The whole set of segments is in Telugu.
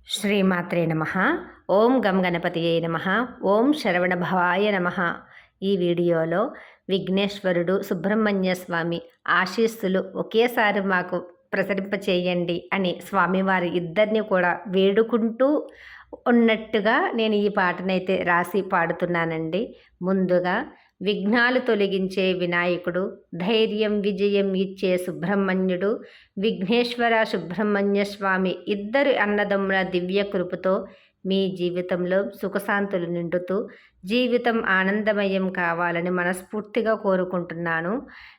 శ్రీమాత్రే నమ. ఓం గం గణపతియే నమ. ఓం శరవణ భవాయ నమ. ఈ వీడియోలో విఘ్నేశ్వరుడు సుబ్రహ్మణ్య స్వామి ఆశీస్సులు ఒకేసారి మాకు ప్రసరింపచేయండి అని స్వామివారి ఇద్దరిని కూడా వేడుకుంటూ ఉన్నట్టుగా నేను ఈ పాటనైతే రాసి పాడుతున్నానండి. ముందుగా విఘ్నాలు తొలగించే వినాయకుడు, ధైర్యం విజయం ఇచ్చే సుబ్రహ్మణ్యుడు, విఘ్నేశ్వర సుబ్రహ్మణ్య స్వామి ఇద్దరు అన్నదమ్ముల దివ్య కృపతో మీ జీవితంలో సుఖశాంతులు నిండుతూ జీవితం ఆనందమయం కావాలని మనస్ఫూర్తిగా కోరుకుంటున్నాను.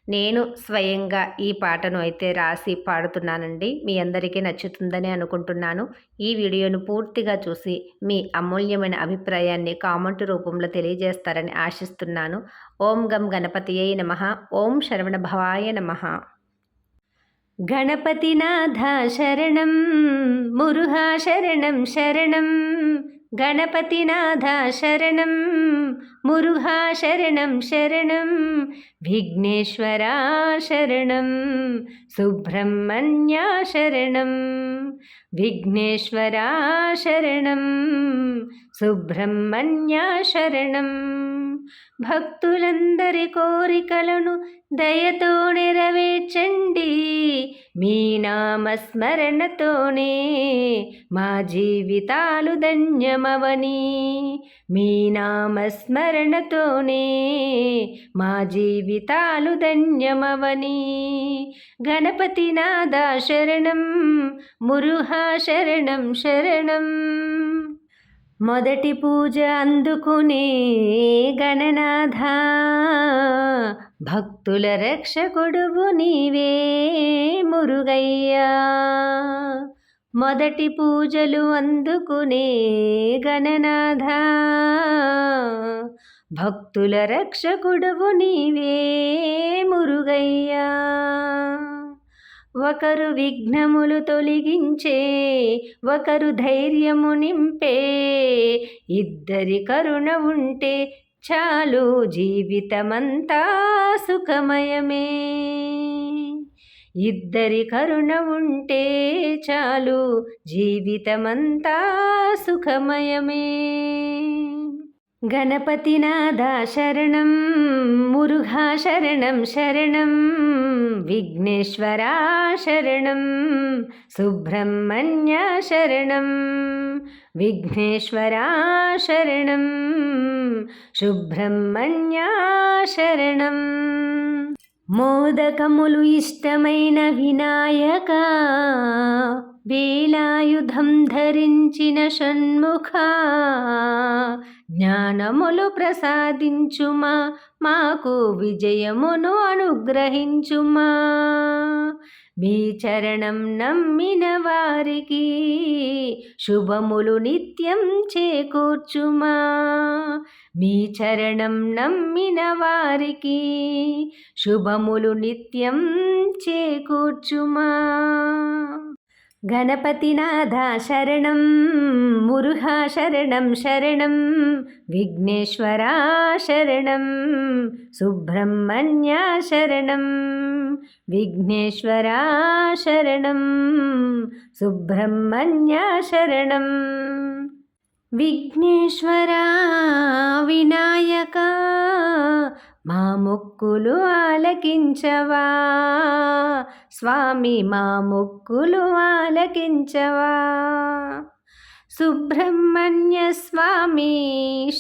నేను స్వయంగా ఈ పాటను అయితే రాసి పాడుతున్నానండి. మీ అందరికీ నచ్చుతుందని అనుకుంటున్నాను. ఈ వీడియోను పూర్తిగా చూసి మీ అమూల్యమైన అభిప్రాయాన్ని కామెంట్ రూపంలో తెలియజేస్తారని ఆశిస్తున్నాను. ఓం గం గణపతియే నమః. ఓం శరవణ భవాయ నమః. గణపతినాథ శరణం, మురుహా శరణం శరణం. గణపతినాథ శరణం, మురుహా శరణం శరణం. విఘ్నేశ్వరా శరణం, సుబ్రహ్మణ్య శరణం. విఘ్నేశ్వరా శరణం, సుబ్రహ్మణ్య శరణం. భక్తులందరి కోరికలను దయతో నెరవేర్చండి. మీ నామస్మరణతోనే మా జీవితాలు ధన్యమవని. మీ నామస్మరణతోనే మా జీవితాలు ధన్యమవని. గణపతినాథ శరణం, మురుహా శరణం శరణం. మొదటి పూజ అందుకునే గణనాథ, భక్తుల రక్షకుడువు నీవే మురుగయ్యా. మొదటి పూజలు అందుకునే గణనాథ, భక్తుల రక్షకుడువు నీవే మురుగయ్యా. ఒకరు విఘ్నములు తొలగించే, ఒకరు ధైర్యము నింపే. ఇద్దరి కరుణ ఉంటే చాలు జీవితమంతా సుఖమయమే. ఇద్దరి కరుణ ఉంటే చాలు జీవితమంతా సుఖమయమే. గణపతినాథ శరణం, మురుఘా శరణం శరణం. విఘ్నేశ్వరా శరణం, సుబ్రహ్మణ్య శరణం. విఘ్నేశ్వరా శరణం, సుబ్రహ్మణ్య శరణం. మోదకములు ఇష్టమైన వినాయక, వేలాయుధం ధరించిన షణ్ముఖ. జ్ఞానములు ప్రసాదించుమా, మాకు విజయమును అనుగ్రహించుమా. మీ చరణం నమ్మిన వారికి శుభములు నిత్యం చేకూర్చుమా. మీ చరణం నమ్మిన వారికి శుభములు నిత్యం చేకూర్చుమా. గణపతినాథ శరణం, మురుహా శరణం శరణం. విఘ్నేశ్వరా శరణం, సుబ్రహ్మణ్య శరణం. విఘ్నేశ్వరా శరణం, సుబ్రహ్మణ్య శరణం. విఘ్నేశ్వరా వినాయక, మా మొక్కులు ఆలకించవా. స్వామి మా మొక్కులు ఆలకించవా. సుబ్రహ్మణ్య స్వామి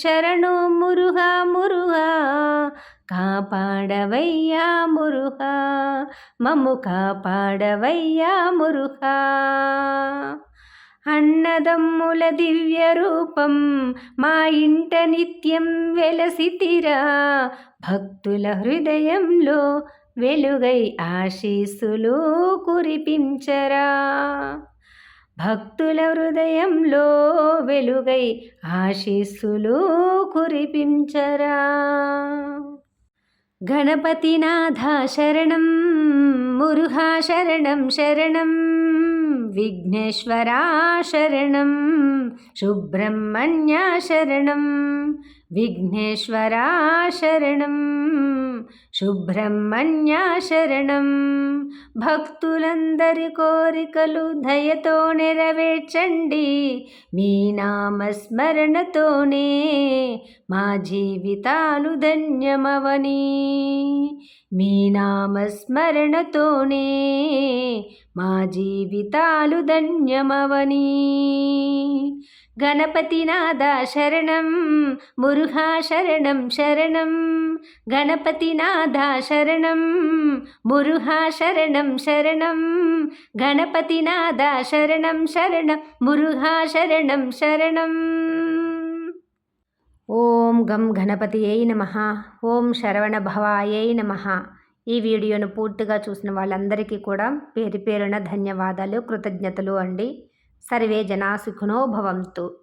శరణు, మురుహా మురుహా. కాపాడవయ్యా మురుహా, మమ్ము కాపాడవయ్యా మురుహా. అన్నదమ్ముల దివ్య రూపం మా ఇంట నిత్యం వెలసితిరా. భక్తుల హృదయంలో వెలుగై ఆశీస్సులు కురిపించరా. భక్తుల హృదయంలో వెలుగై ఆశీస్సులు కురిపించరా. గణపతినాథ శరణం, మురుహా శరణం శరణం. విఘ్నేశ్వరా శరణం సుబ్రహ్మణ్య శరణం విఘ్నేశ్వరా శరణం సుబ్రహ్మణ్య శరణం భక్తులందరి కోరికలు దయతో నెరవేర్చండి మీ నామస్మరణతోనే మా జీవితాలు ధన్యమవని మీ నామస్మరణతోనే మా జీవితాలు ధన్యమవని గణపతినాథ శరణం మురుఘా శరణం శరణం గణపతినాథ శరణం మురుఘా శరణం శరణం గణపతినాథ శరణం శరణం మురుఘా శరణం శరణం. ఓం గం గణపతియై నమః. ఓం శరవణ భవాయై నమః. ఈ వీడియోను పూర్తిగా చూసిన వాళ్ళందరికీ కూడా పేరు పేరున ధన్యవాదాలు, కృతజ్ఞతలు అండి. సర్వే జనా సుఖినో భవంతు.